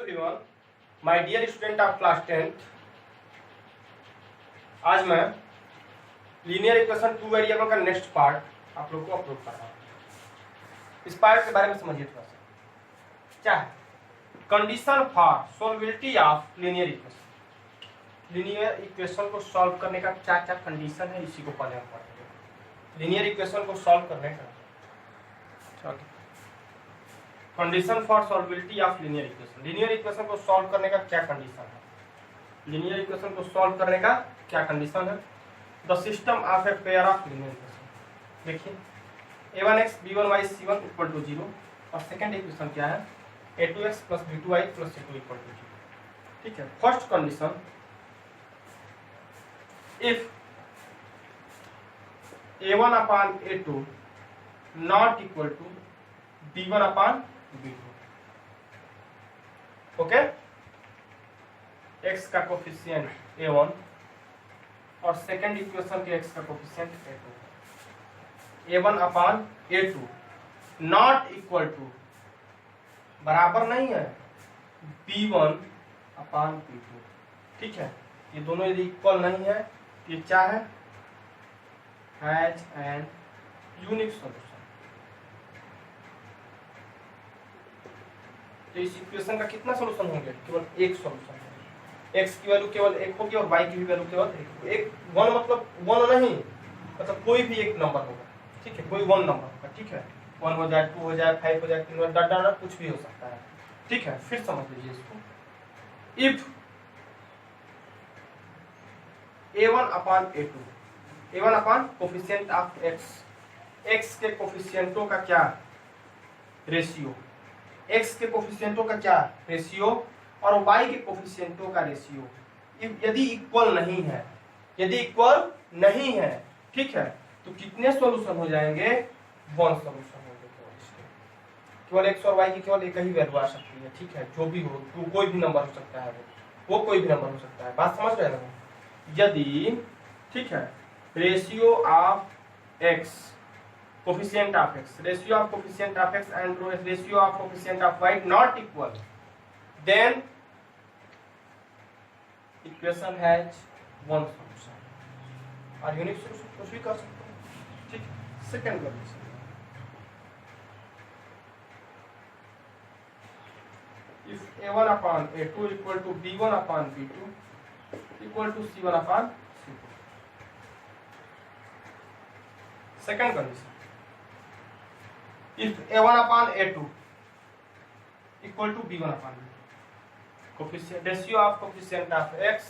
Everyone, my dear student of class 10th। आज मैं linear equation two variable का next part आप लोग को अपलोड कर रहा हूँ। इस पार्ट के बारे में समझिए थोड़ा सा। क्या है condition for solvability of linear equation. Linear equation को सॉल्व करने का क्या क्या कंडीशन है, इसी को पहले हम पढ़ेंगे। लीनियर इक्वेशन को सॉल्व करने का condition for solvability of linear equation. Linear equation को सॉल्व करने का क्या कंडीशन है? लीनियर इक्वेशन को सॉल्व करने का क्या कंडीशन है? The system of a pair of linear equation. देखिए a1x b1y c1 equal to 0 और सेकंड इक्वेशन क्या है? a2x plus b2y plus c2 equal to 0। ठीक है। First condition, if a1 upon a2 not equal to b1 upon b2। Okay, x का coefficient a1 और second equation के x का coefficient a2। a1 upon a2 not equal to बराबर नहीं है b1 upon b2। ठीक है, ये दोनों यदि इक्वल नहीं है तो ये क्या है? Has an unique solution. तो इस इक्वेशन का कितना सॉल्यूशन होंगे? केवल एक सॉल्यूशन है। x की वैल्यू केवल एक होगी और y की भी वैल्यू केवल एक होगी। एक वन मतलब वन नहीं, मतलब कोई भी एक नंबर होगा। ठीक है, कोई वन नंबर होगा। ठीक है, 1 हो जाए, 2 हो जाए, 5 हो जाए, 3 हो जाए, डाटा कुछ भी हो सकता है। ठीक है, फिर समझ लीजिए इसको। If a1 upon a2, a1 upon coefficient of x के कोफिशिएंटों का क्या रेशियो, x के कोफिशिएंटों का क्या रेशियो और y के कोफिशिएंटों का रेशियो यदि इक्वल नहीं है, यदि इक्वल नहीं है, ठीक है, तो कितने सॉल्यूशन हो जाएंगे? वन सॉल्यूशन होंगे केवल इसके। केवल x और y की केवल एक ही वैल्यू आ सकती है। ठीक है, जो भी हो, तो कोई भी नंबर हो सकता है, वो कोई भी नंबर हो सकता है। बात समझ रहे हैं? यदि, ठीक है, ratio of x, coefficient of x, ratio of coefficient of x and ratio of coefficient of y not equal, then equation has one solution और unique solution कुछ भी कर सकते हैं। ठीक, second condition, if a1 upon a2 equal to b1 upon b2 equal to c1 upon c2। Second condition, if a1 upon a2 equal to b1 upon b2, coefficient, ratio of coefficient of x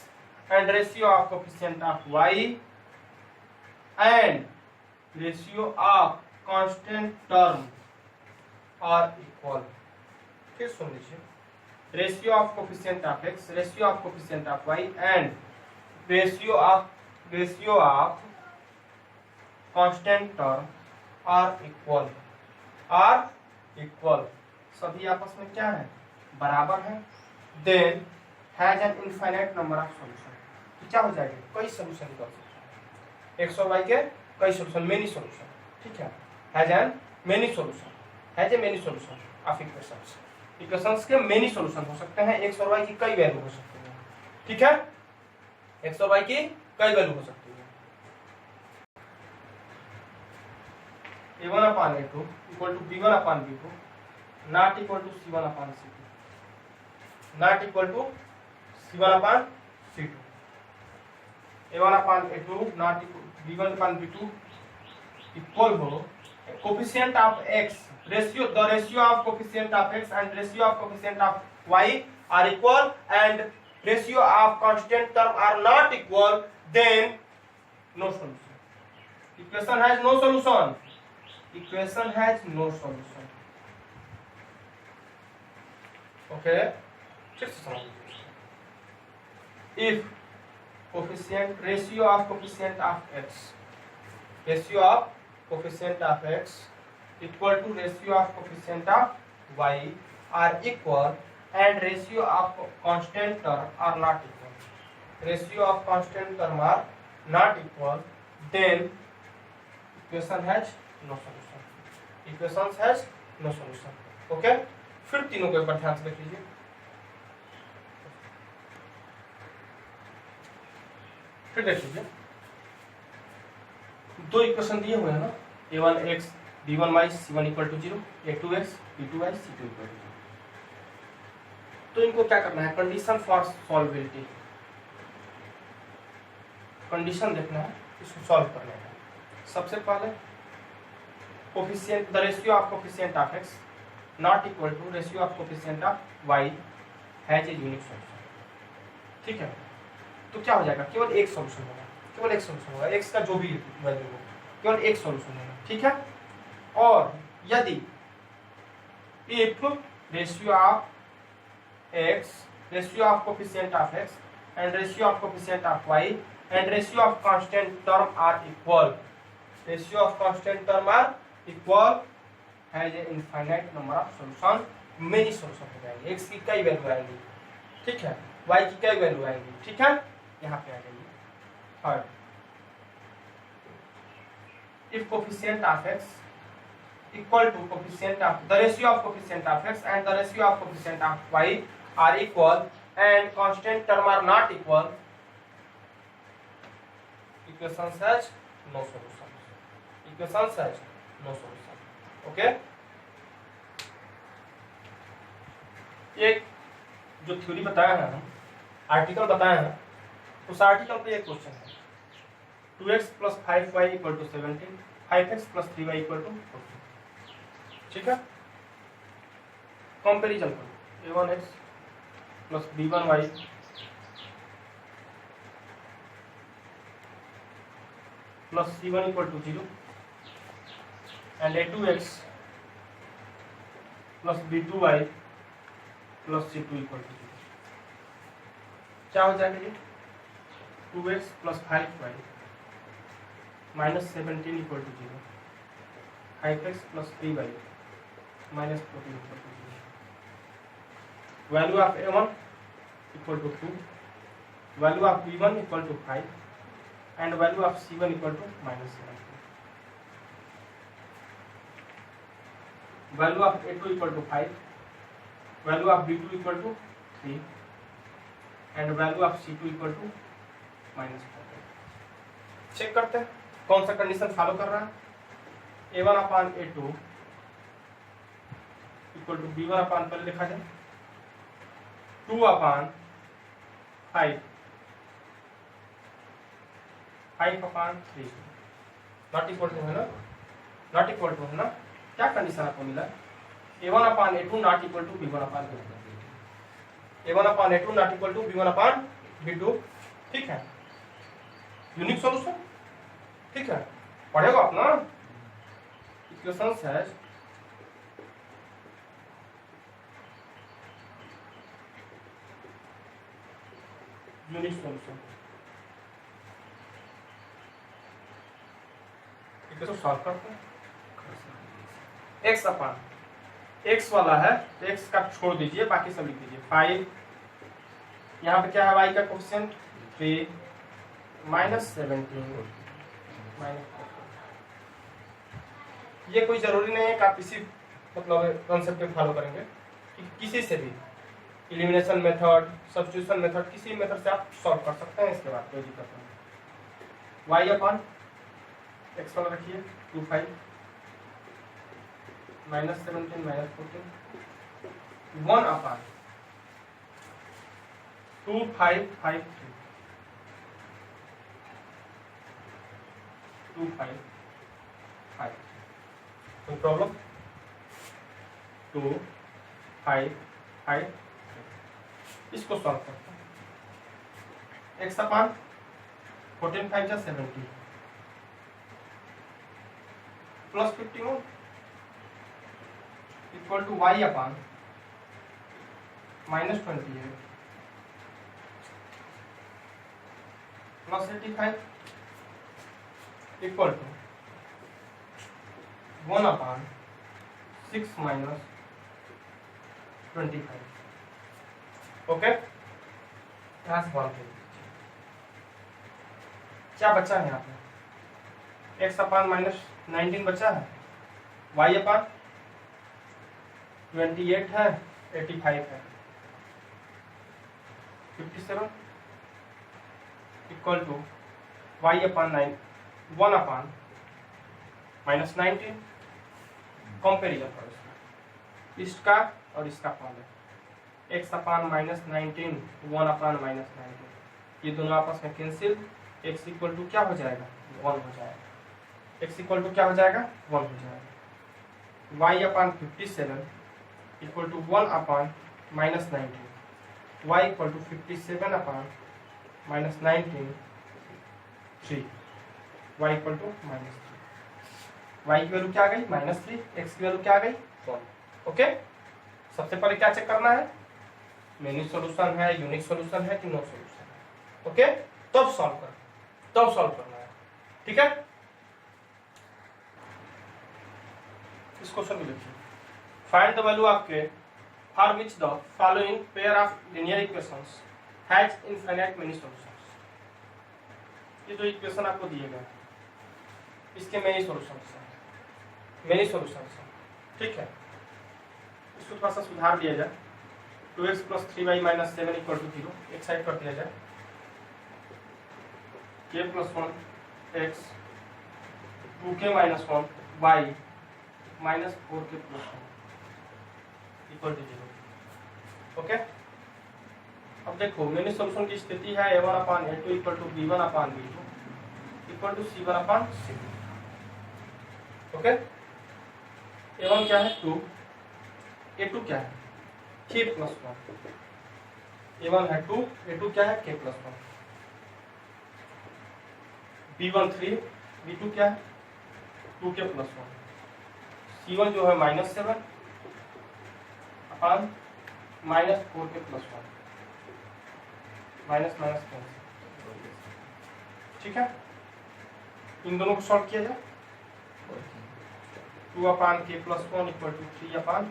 and ratio of coefficient of y and ratio of constant term are equal। फिर सुन लीजिए, ratio of coefficient of x, ratio of coefficient of y and ratio of constant term are equal, सभी आपस में क्या है? बराबर है। Then has an infinite number of solution. तो क्या हो जाएगा? कई सॉल्यूशन निकल सकते हैं। x और y के कई सॉल्यूशन, मेनी सॉल्यूशन। ठीक है, has an many solution, has a many solution of equations. Equations के मेनी सॉल्यूशन हो सकते हैं। x और y की कई वैल्यू हो सकती है। ठीक है, x और y की कई वैल्यू हो सकती है। a1 upon a2 equal to b1 upon b2 not equal to c1 upon c2, not equal to c1 upon c2। a1 upon a2 not equal b1 upon b2 equal हो coefficient of x, ratio, the ratio of coefficient of x and ratio of coefficient of y are equal and ratio of constant term are not equal, then no solution। Equation has no solution, equation has no solution। okay, फिर से समझ लीजिए। if coefficient, ratio of coefficient of x, ratio of coefficient of x equal to ratio of coefficient of y are equal and ratio of constant term are not equal, ratio of constant term are not equal, then equation has no solution, equations has no solution। okay, फिर तीनों को एक बार ध्यान से देख लीजिए। फिर देख लीजिए, दो इक्वेशन दिए हुए हैं ना, a1x b1y c1 equal to 0, a2x b2y c2 equal to 0। तो इनको क्या करना है, कंडीशन फॉर सॉल्वेबिलिटी, कंडीशन देखना है इसको सॉल्व करने का। सबसे पहले coefficient, the ratio of coefficient of x not equal to ratio of coefficient of y has a unique solution. ठीक है, तो क्या हो जाएगा, केवल एक सॉल्यूशन होगा, केवल एक सॉल्यूशन होगा, x का जो भी वैल्यू हो केवल एक सॉल्यूशन होगा। ठीक है, और यदि if ratio of x, ratio of coefficient of x and ratio of coefficient of y and ratio of constant term are equal, ratio of constant term are equal, has a infinite number of solution, many solution हो जाएंगे, x की कई value आएंगी, ठीक है, y की कई value आएंगी। ठीक है, यहाँ पे आ जाइए third, if coefficient of x equal to coefficient of, the ratio of coefficient of x and the ratio of coefficient of y are equal and constant term are not equal, equation has no solution, equation has no solution। Okay, एक जो theory बताया है हम, article बताया है, उस article पे एक क्वेश्चन है, 2x + 5y = 17, 5x + 3y = 14। ठीक है, कंपैरिजन करो, a1x + b1y plus c1 equal to 0 and a2x plus b2y plus c2 equal to 0। क्या हो जाएगा ये, 2x plus 5y minus 17 equal to 0, 5x plus 3y minus 14 equal to 0। Value of a1 equal to 2, value of b1 equal to 5 and value of c1 equal to -17, value of a2 equal to 5, value of b2 equal to 3 and value of c2 equal to -14। Check करते हैं कौन सा condition follow कर रहा है, a1/a2 equal to b1 पहले लिखा जाए 2/5 5/3 नॉट इक्वल टू है ना, नॉट इक्वल टू है ना, क्या कंडीशन आपको मिला, a1/a2 not equal to b1/b2, a1/a2 not equal to b1/b2। ठीक है, यूनिक सॉल्यूशन। ठीक है, पढ़ेगा आप ना, इक्वेशंस है यूनिक सॉल्यूशन, तो सॉल्व करते हैं। x वाला है तो x का छोड़ दीजिए, बाकी सब लिख दीजिए। 5, यहाँ पे क्या है, y का कोफिशिएंट 3 -17 ये कोई जरूरी नहीं है कि आप इसी मतलब कॉन्सेप्ट पे फॉलो करेंगे, कि किसी से भी एलिमिनेशन मेथड, सब्स्टिट्यूशन मेथड, किसी मेथड से आप सॉल्व कर सकते हैं। इसके बाद कोई दिक्कत नहीं। y/, x वाला रखिए 2 5 -17 -14 1/2 5 5 3 2 5 5। कोई प्रॉब्लम, 2 5 5 इसको सॉल्व करते हैं। x/, 14 5 जा 70 plus 51 equal to y/, -28 plus 85 equal to 1/6 -25। Okay, यहां से बात क्या बचा है, यहाँ पे x/-19 बचा है, y/, 28 है, 85 है, 57 equal to y upon 1 upon -19। Comparison करो इसका और इसका पहले x अपान -19 1 अपान -19, ये दोनों आपस में कैंसिल, x इक्वल टू क्या हो जाएगा 1 हो जाएगा। x इक्वल टू क्या हो जाएगा 1 हो जाएगा। y upon 57 equal to 1 upon -19, y equal to 57 upon -19 3, y equal to -3। y की वैल्यू क्या आ गई -3, x की वैल्यू क्या आ गई 1। ओके, सबसे पहले क्या चेक करना है, मेनी सॉल्यूशन है, यूनिक सॉल्यूशन है कि नो सॉल्यूशन है। ओके, तब सॉल्व करना है। ठीक है, इस क्वेश्चन को देखिए, फाइंड द वैल्यू आपके for which the following pair of linear equations has infinite many solutions. ये जो इक्वेशन आपको दिए गए इसके मेनी सॉल्यूशंस हैं। ठीक है, इसको थोड़ा सा सुधार दिया जाए। 2x + 3y - 7 = 0, एक साइड कर दिया जाए। k + 1x 2k - 1y - 4k + 1 = 0। Okay, अब देखो मेनी सॉल्यूशन की स्थिति है a1/a2 = b1/b2 = c1/c2। Okay, a1 क्या है 2, a2 क्या है k + 1, a1 है 2, a2 क्या है k + 1, b1 3, b2 क्या है 2k + 1, c1 जो है -7 अपान -4k + 1, माइनस कैंसिल। ठीक है, इन दोनों को सॉल्व किया जाए। 2/k + 1 = 3/2k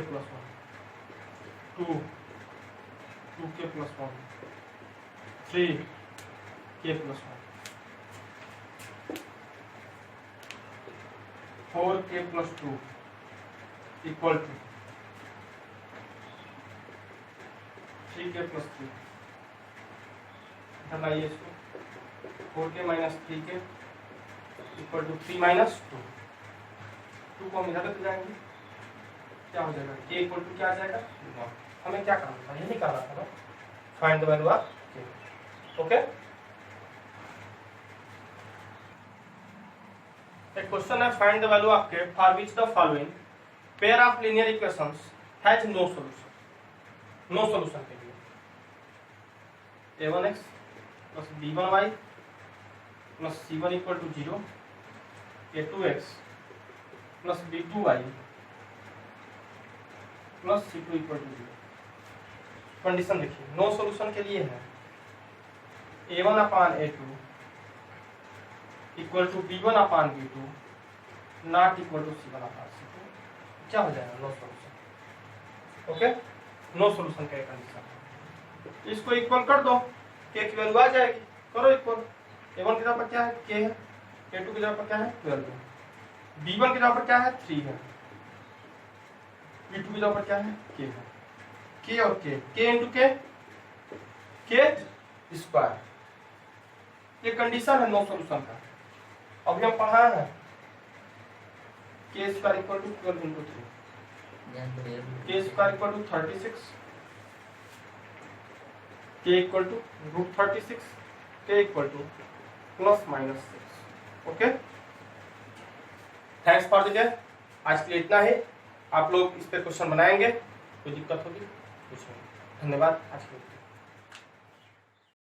+ 1, 2k + 1 3k + 1, 4k + 2 = 3k + 3। हटाइए इसको, 4k - 3k = 3 - 2। 2 को हम इधर लेते जाएंगे, क्या हो जाएगा k = क्या आ जाएगा 1। हमें क्या करना था, ये नहीं करना था ना, find the value of k। Okay, एक क्वेश्चन है find the value of k for which the following pair of linear equations has no solution. No solution के लिए a1x + b1y + c1 = 0, a2x + b2y + c2 = 0। Condition देखिए, no solution के लिए है a1/a2 = b1/b2 not equal to c1/c2। क्या हो जाएगा no solution. Okay, no solution का कंडीशन। इसको इक्वल कर दो, k की वैल्यू आ जाएगी, करो इक्वल। a1 की जगह पर क्या है k है, a2 की जगह पर क्या है 12 है, b1 की जगह पर क्या है 3 है, b2 की जगह पर क्या है k है। k और k × k स्क्वायर, ये कंडीशन है नो सॉल्यूशन का। अभी हम पढ़ा है k² = 12 × 3, k² = 36, k = √36, k = ±6। Okay, thanks for the day. आज के लिए इतना ही। आप लोग इस पे क्वेश्चन बनाएंगे, कोई दिक्कत होगी पूछेंगे। धन्यवाद आज के लिए।